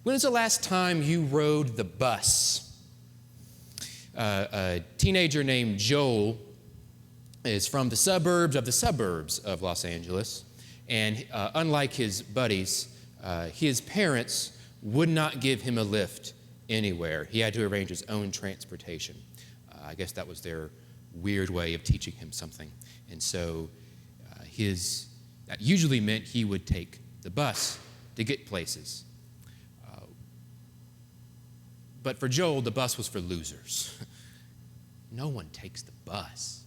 When was the last time you rode the bus? A teenager named Joel is from the suburbs of Los Angeles. And unlike his buddies, his parents would not give him a lift anywhere. He had to arrange his own transportation. I guess that was their weird way of teaching him something. And so that usually meant he would take the bus to get places. But for Joel, the bus was for losers. No one takes the bus.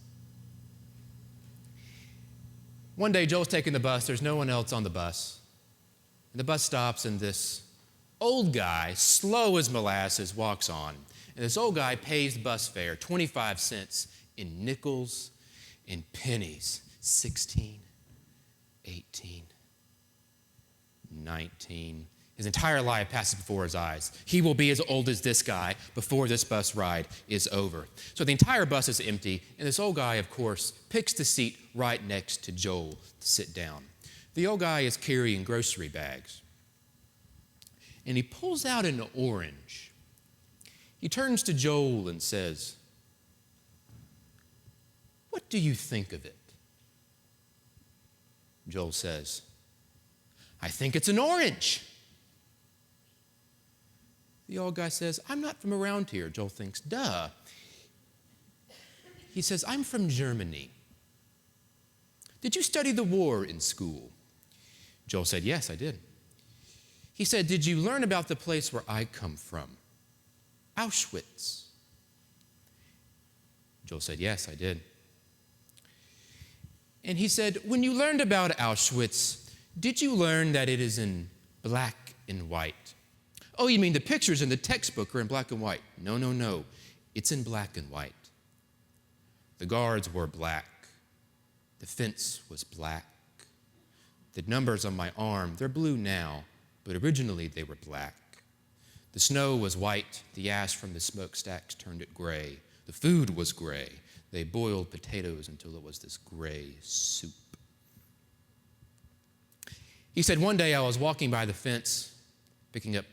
One day, Joel's taking the bus. There's no one else on the bus. And the bus stops, and this old guy, slow as molasses, walks on. And this old guy pays the bus fare, 25 cents in nickels and pennies. 16, 18, 19. His entire life passes before his eyes. He will be as old as this guy before this bus ride is over. So the entire bus is empty, and this old guy, of course, picks the seat right next to Joel to sit down. The old guy is carrying grocery bags, and he pulls out an orange. He turns to Joel and says, "What do you think of it?" Joel says, "I think it's an orange." The old guy says, "I'm not from around here." Joel thinks, duh. He says, "I'm from Germany. Did you study the war in school?" Joel said, "Yes, I did." He said, "Did you learn about the place where I come from, Auschwitz?" Joel said, "Yes, I did." And he said, "When you learned about Auschwitz, did you learn that it is in black and white?" "Oh, you mean the pictures in the textbook are in black and white?" No. It's in black and white. The guards were black. The fence was black. The numbers on my arm, they're blue now, but originally they were black. The snow was white. The ash from the smokestacks turned it gray. The food was gray. They boiled potatoes until it was this gray soup. He said, "One day I was walking by the fence, picking up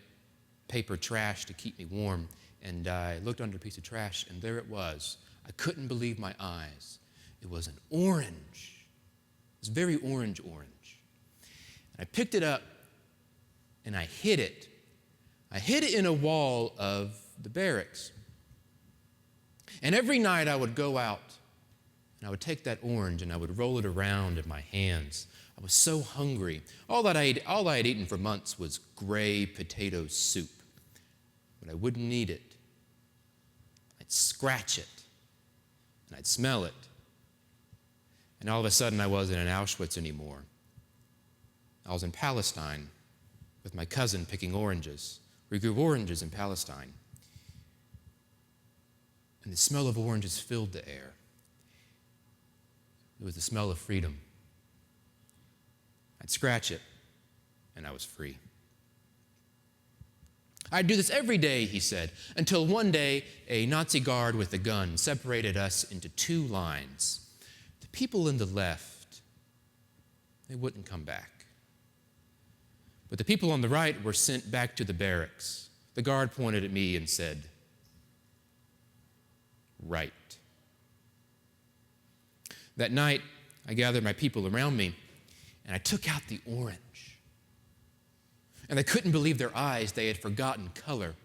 paper trash to keep me warm, and I looked under a piece of trash, and there it was. I couldn't believe my eyes. It was an orange. It was very orange. And I picked it up, and I hid it. I hid it in a wall of the barracks. And every night I would go out, and I would take that orange, and I would roll it around in my hands. I was so hungry. All I had eaten for months was gray potato soup. But I wouldn't eat it. I'd scratch it, and I'd smell it. And all of a sudden, I wasn't in Auschwitz anymore. I was in Palestine with my cousin picking oranges. We grew oranges in Palestine. And the smell of oranges filled the air. It was the smell of freedom. I'd scratch it, and I was free. I'd do this every day, he said, until one day a Nazi guard with a gun separated us into two lines. The people in the left, they wouldn't come back. But the people on the right were sent back to the barracks. The guard pointed at me and said, "Right." That night, I gathered my people around me, and I took out the orange. And they couldn't believe their eyes. They had forgotten color.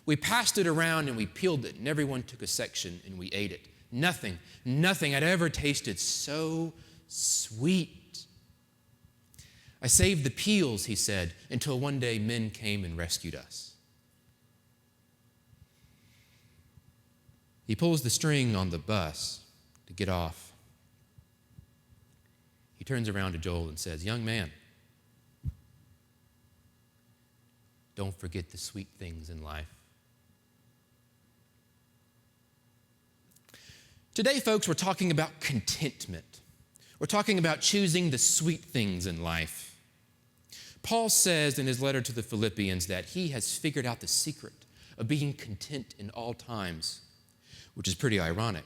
We passed it around, and we peeled it, and everyone took a section, and we ate it. Nothing had ever tasted so sweet. I saved the peels, he said, until one day men came and rescued us. He pulls the string on the bus to get off. He turns around to Joel and says, "Young man, don't forget the sweet things in life." Today, folks, we're talking about contentment. We're talking about choosing the sweet things in life. Paul says in his letter to the Philippians that he has figured out the secret of being content in all times, which is pretty ironic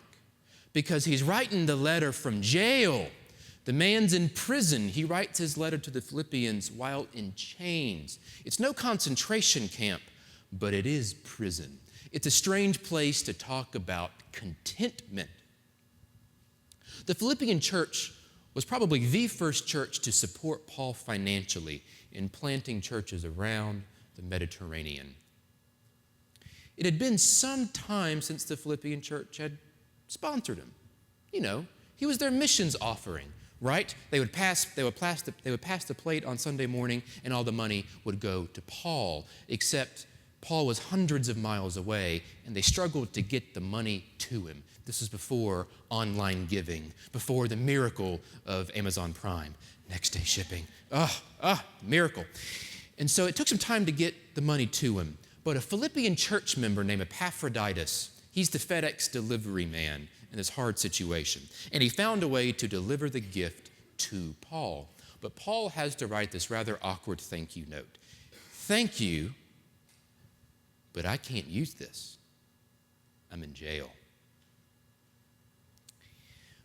because he's writing the letter from jail. The man's in prison. He writes his letter to the Philippians while in chains. It's no concentration camp, but it is prison. It's a strange place to talk about contentment. The Philippian church was probably the first church to support Paul financially in planting churches around the Mediterranean. It had been some time since the Philippian church had sponsored him. You know, he was their missions offering, right? They would pass the plate on Sunday morning, and all the money would go to Paul, except Paul was hundreds of miles away, and they struggled to get the money to him. This was before online giving, before the miracle of Amazon Prime, next day shipping. Miracle. And so it took some time to get the money to him. But a Philippian church member named Epaphroditus, he's the FedEx delivery man in this hard situation. And he found a way to deliver the gift to Paul. But Paul has to write this rather awkward thank you note. Thank you, but I can't use this. I'm in jail.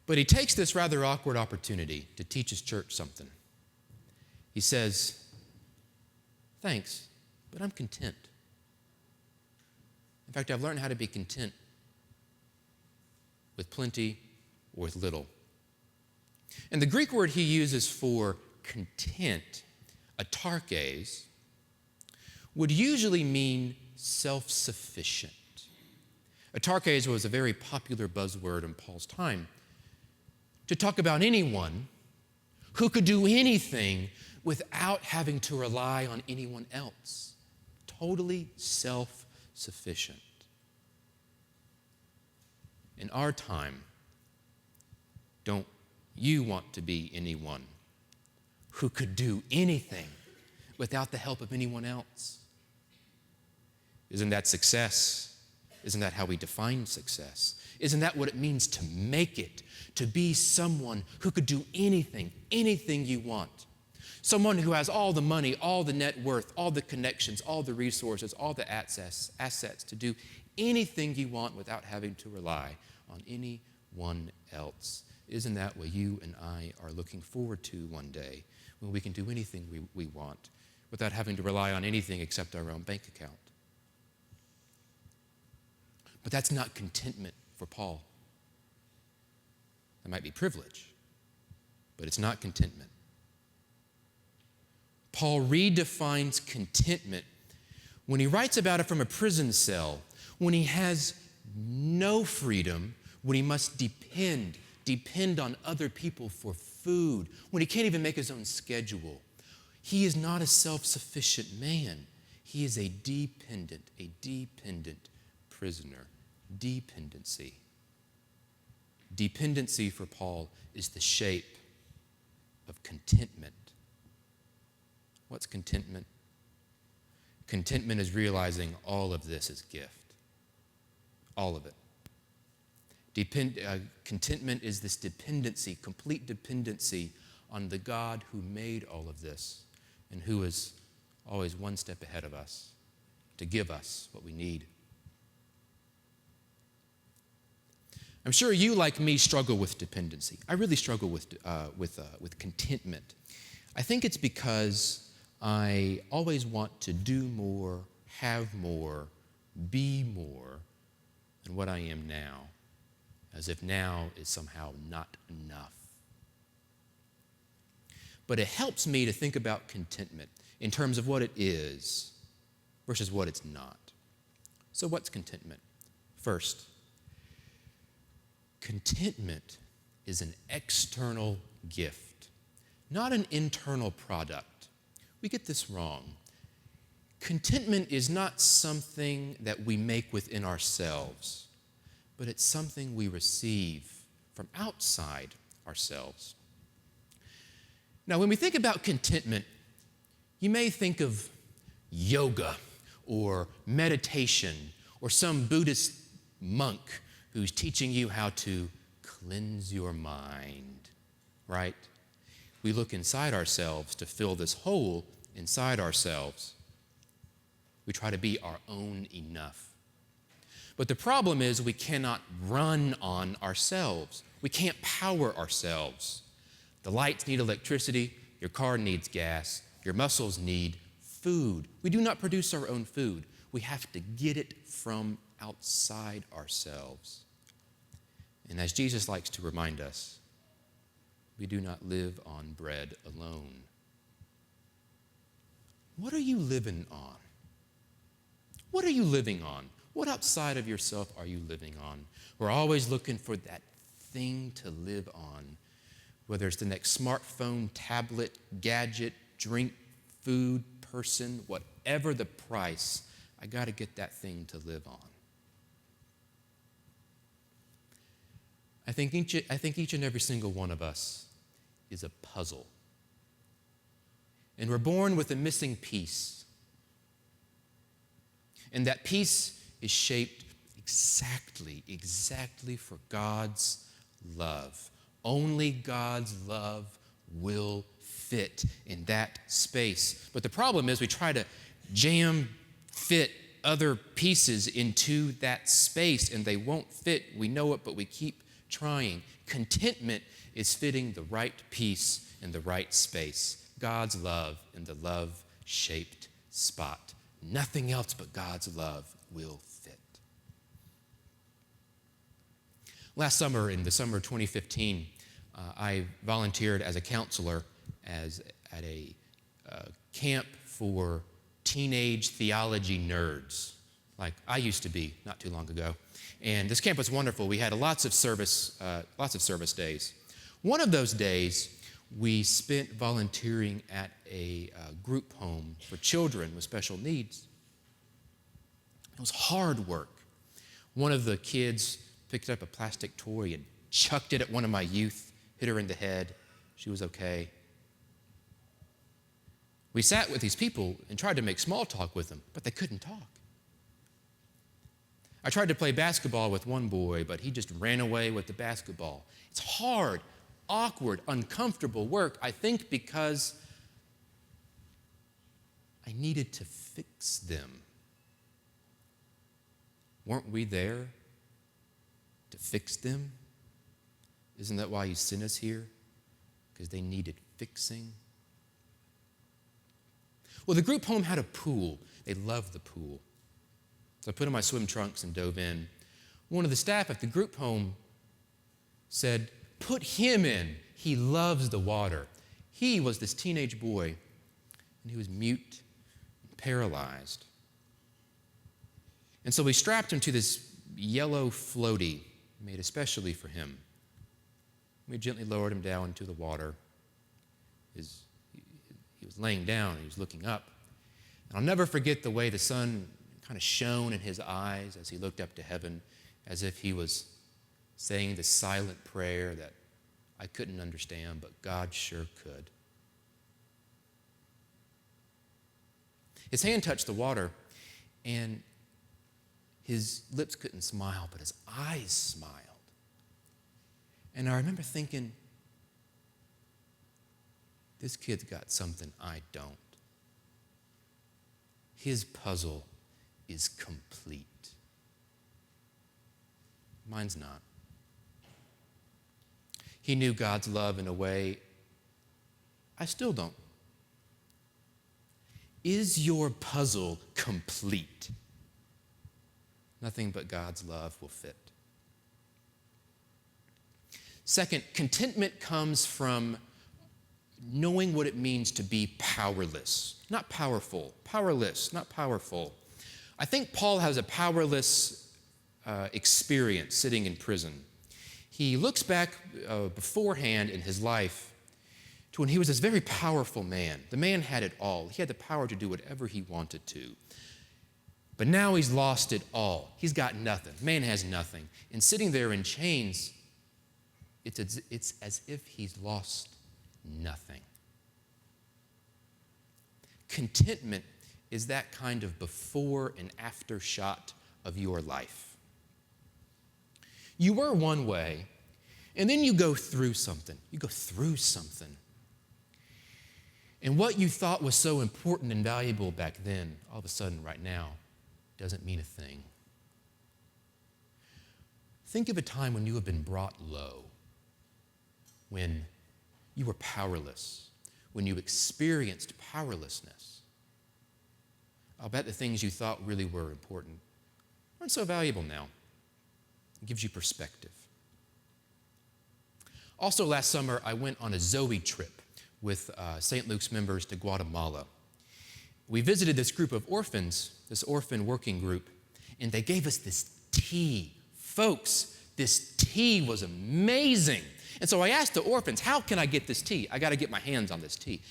But he takes this rather awkward opportunity to teach his church something. He says, thanks, but I'm content. In fact, I've learned how to be content with plenty or with little. And the Greek word he uses for content, atarkes, would usually mean self-sufficient. Atarkes was a very popular buzzword in Paul's time to talk about anyone who could do anything without having to rely on anyone else. Totally self-sufficient. In our time, don't you want to be anyone who could do anything without the help of anyone else? Isn't that success? Isn't that how we define success? Isn't that what it means to make it? To be someone who could do anything you want. Someone who has all the money, all the net worth, all the connections, all the resources, all the assets to do anything you want without having to rely on anyone else. Isn't that what you and I are looking forward to one day, when we can do anything we want without having to rely on anything except our own bank account? But that's not contentment for Paul. That might be privilege, but it's not contentment. Paul redefines contentment when he writes about it from a prison cell, when he has no freedom, when he must depend on other people for food, when he can't even make his own schedule. He is not a self-sufficient man. He is a dependent prisoner. Dependency. Dependency for Paul is the shape of contentment. What's contentment? Contentment is realizing all of this is gift. All of it. Contentment is this dependency, complete dependency on the God who made all of this and who is always one step ahead of us to give us what we need. I'm sure you, like me, struggle with dependency. I really struggle with contentment. I think it's because I always want to do more, have more, be more than what I am now, as if now is somehow not enough. But it helps me to think about contentment in terms of what it is versus what it's not. So what's contentment? First, contentment is an external gift, not an internal product. We get this wrong. Contentment is not something that we make within ourselves, but it's something we receive from outside ourselves. Now, when we think about contentment, you may think of yoga or meditation or some Buddhist monk who's teaching you how to cleanse your mind, right? We look inside ourselves to fill this hole inside ourselves. We try to be our own enough. But the problem is we cannot run on ourselves. We can't power ourselves. The lights need electricity. Your car needs gas. Your muscles need food. We do not produce our own food. We have to get it from outside ourselves. And as Jesus likes to remind us, we do not live on bread alone. What are you living on? What are you living on? What outside of yourself are you living on? We're always looking for that thing to live on, whether it's the next smartphone, tablet, gadget, drink, food, person, whatever the price, I got to get that thing to live on. I think each and every single one of us is a puzzle. And we're born with a missing piece. And that piece is shaped exactly for God's love. Only God's love will fit in that space. But the problem is we try to fit other pieces into that space and they won't fit. We know it, but we keep trying. Contentment is fitting the right piece in the right space. God's love in the love-shaped spot. Nothing else but God's love will fit. Last summer, in the summer of 2015, I volunteered as a counselor at a camp for teenage theology nerds, like I used to be not too long ago. And this camp was wonderful. We had lots of service days. One of those days, we spent volunteering at a group home for children with special needs. It was hard work. One of the kids picked up a plastic toy and chucked it at one of my youth, hit her in the head. She was okay. We sat with these people and tried to make small talk with them, but they couldn't talk. I tried to play basketball with one boy, but he just ran away with the basketball. It's hard, awkward, uncomfortable work, I think because I needed to fix them. Weren't we there to fix them? Isn't that why you sent us here? Because they needed fixing? Well, the group home had a pool. They loved the pool. So I put on my swim trunks and dove in. One of the staff at the group home said, "Put him in. He loves the water." He was this teenage boy, and he was mute and paralyzed. And so we strapped him to this yellow floaty made especially for him. We gently lowered him down into the water. He was laying down and he was looking up. And I'll never forget the way the sun kind of shone in his eyes as he looked up to heaven, as if he was saying this silent prayer that I couldn't understand, but God sure could. His hand touched the water, and his lips couldn't smile, but his eyes smiled. And I remember thinking, this kid's got something I don't. His puzzle is complete. Mine's not. He knew God's love in a way I still don't. Is your puzzle complete? Nothing but God's love will fit. Second, contentment comes from knowing what it means to be powerless, not powerful. Powerless, not powerful. I think Paul has a powerless experience sitting in prison. He looks back beforehand in his life to when he was this very powerful man. The man had it all. He had the power to do whatever he wanted to. But now he's lost it all. He's got nothing. Man has nothing. And sitting there in chains, it's as if he's lost nothing. Contentment is that kind of before and after shot of your life. You were one way, and then you go through something. And what you thought was so important and valuable back then, all of a sudden, right now, doesn't mean a thing. Think of a time when you have been brought low, when you were powerless, when you experienced powerlessness, I'll bet the things you thought really were important aren't so valuable now. It gives you perspective. Also, last summer, I went on a Zoe trip with St. Luke's members to Guatemala. We visited this group of orphans, this orphan working group, and they gave us this tea. Folks, this tea was amazing. And so I asked the orphans, how can I get this tea? I got to get my hands on this tea.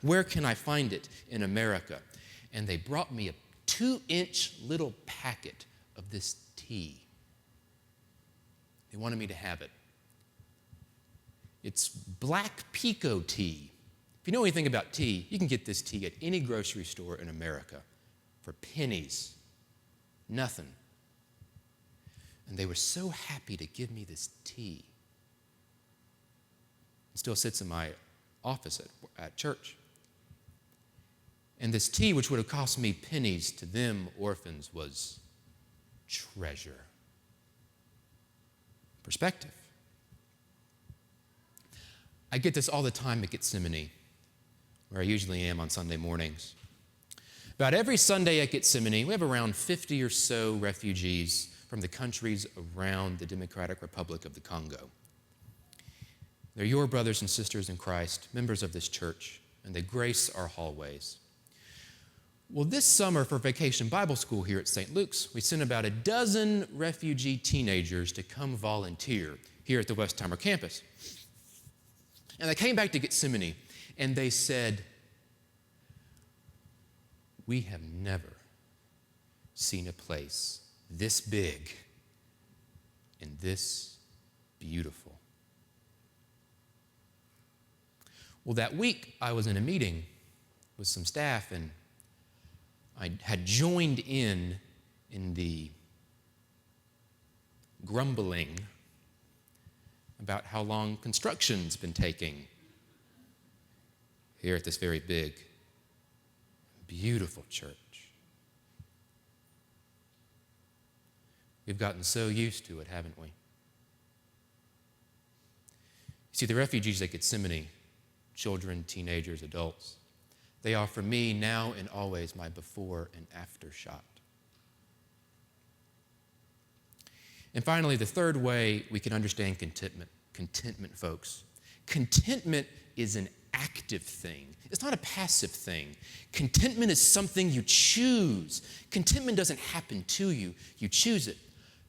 Where can I find it in America? And they brought me a 2-inch little packet of this tea. They wanted me to have it. It's black pico tea. If you know anything about tea, you can get this tea at any grocery store in America for pennies. Nothing. And they were so happy to give me this tea. It still sits in my office at church. And this tea, which would have cost me pennies, to them, orphans, was treasure. Perspective. I get this all the time at Gethsemane, where I usually am on Sunday mornings. About every Sunday at Gethsemane, we have around 50 or so refugees from the countries around the Democratic Republic of the Congo. They're your brothers and sisters in Christ, members of this church, and they grace our hallways. Well, this summer for Vacation Bible School here at St. Luke's, we sent about a dozen refugee teenagers to come volunteer here at the Westheimer campus. And they came back to Gethsemane, and they said, we have never seen a place this big and this beautiful. Well, that week I was in a meeting with some staff, and I had joined in the grumbling about how long construction's been taking here at this very big, beautiful church. We've gotten so used to it, haven't we? You see, the refugees at Gethsemane, children, teenagers, adults, they are for me now and always my before and after shot. And finally, the third way we can understand contentment, folks. Contentment is an active thing. It's not a passive thing. Contentment is something you choose. Contentment doesn't happen to you. You choose it.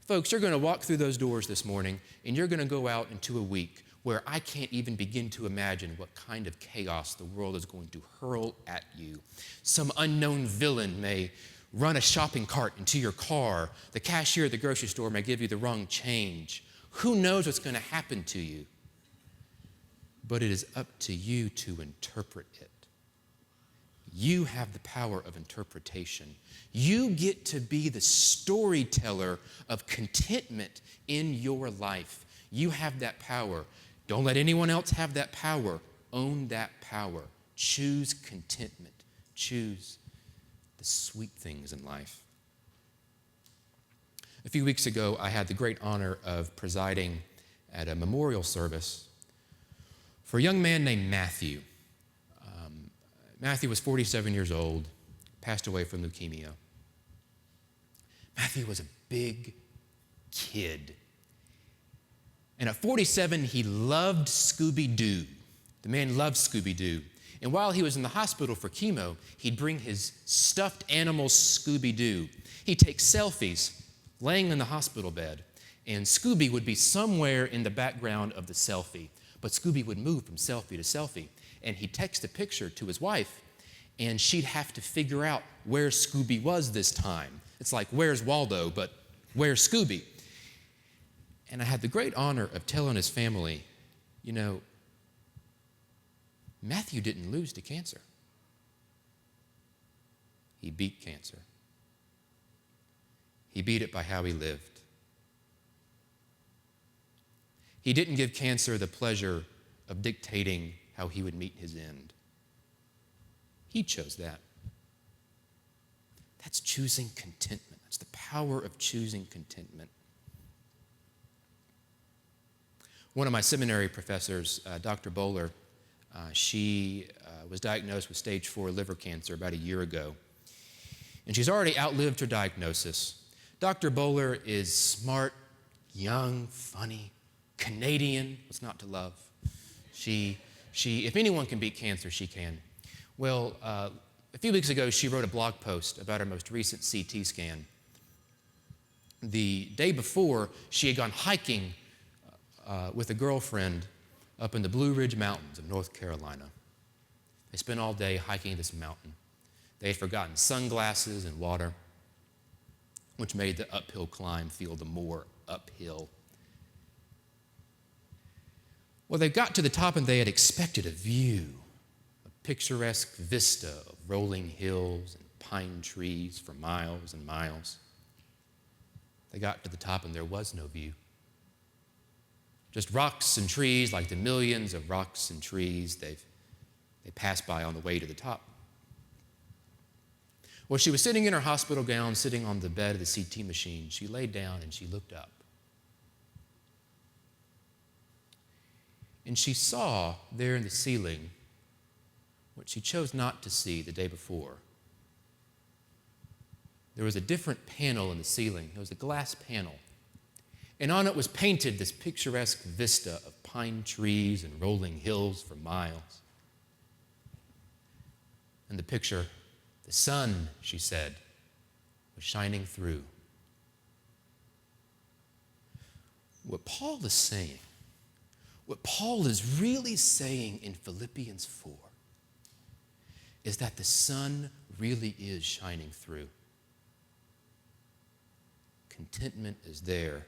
Folks, you're going to walk through those doors this morning, and you're going to go out into a week where I can't even begin to imagine what kind of chaos the world is going to hurl at you. Some unknown villain may run a shopping cart into your car. The cashier at the grocery store may give you the wrong change. Who knows what's going to happen to you? But it is up to you to interpret it. You have the power of interpretation. You get to be the storyteller of contentment in your life. You have that power. Don't let anyone else have that power. Own that power. Choose contentment. Choose the sweet things in life. A few weeks ago, I had the great honor of presiding at a memorial service for a young man named Matthew. Matthew was 47 years old, passed away from leukemia. Matthew was a big kid. And at 47, he loved Scooby-Doo. The man loved Scooby-Doo. And while he was in the hospital for chemo, he'd bring his stuffed animal Scooby-Doo. He'd take selfies laying in the hospital bed, and Scooby would be somewhere in the background of the selfie. But Scooby would move from selfie to selfie, and he'd text a picture to his wife, and she'd have to figure out where Scooby was this time. It's like, where's Waldo, but where's Scooby? And I had the great honor of telling his family, you know, Matthew didn't lose to cancer. He beat cancer. He beat it by how he lived. He didn't give cancer the pleasure of dictating how he would meet his end. He chose that. That's choosing contentment. That's the power of choosing contentment. One of my seminary professors, Dr. Bowler, she was diagnosed with stage 4 liver cancer about a year ago. And she's already outlived her diagnosis. Dr. Bowler is smart, young, funny, Canadian. What's not to love? She, if anyone can beat cancer, she can. Well, a few weeks ago, she wrote a blog post about her most recent CT scan. The day before, she had gone hiking with a girlfriend up in the Blue Ridge Mountains of North Carolina. They spent all day hiking this mountain. They had forgotten sunglasses and water, which made the uphill climb feel the more uphill. Well, they got to the top and they had expected a view, a picturesque vista of rolling hills and pine trees for miles and miles. They got to the top and there was no view. Just rocks and trees, like the millions of rocks and trees they passed by on the way to the top. Well, she was sitting in her hospital gown, sitting on the bed of the CT machine. She laid down and she looked up. And she saw there in the ceiling what she chose not to see the day before. There was a different panel in the ceiling. It was a glass panel. And on it was painted this picturesque vista of pine trees and rolling hills for miles. And the picture, the sun, she said, was shining through. What Paul is saying, what Paul is really saying in Philippians 4 is that the sun really is shining through. Contentment is there,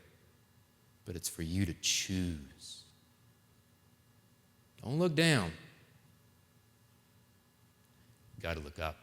but it's for you to choose. Don't look down. You got to look up.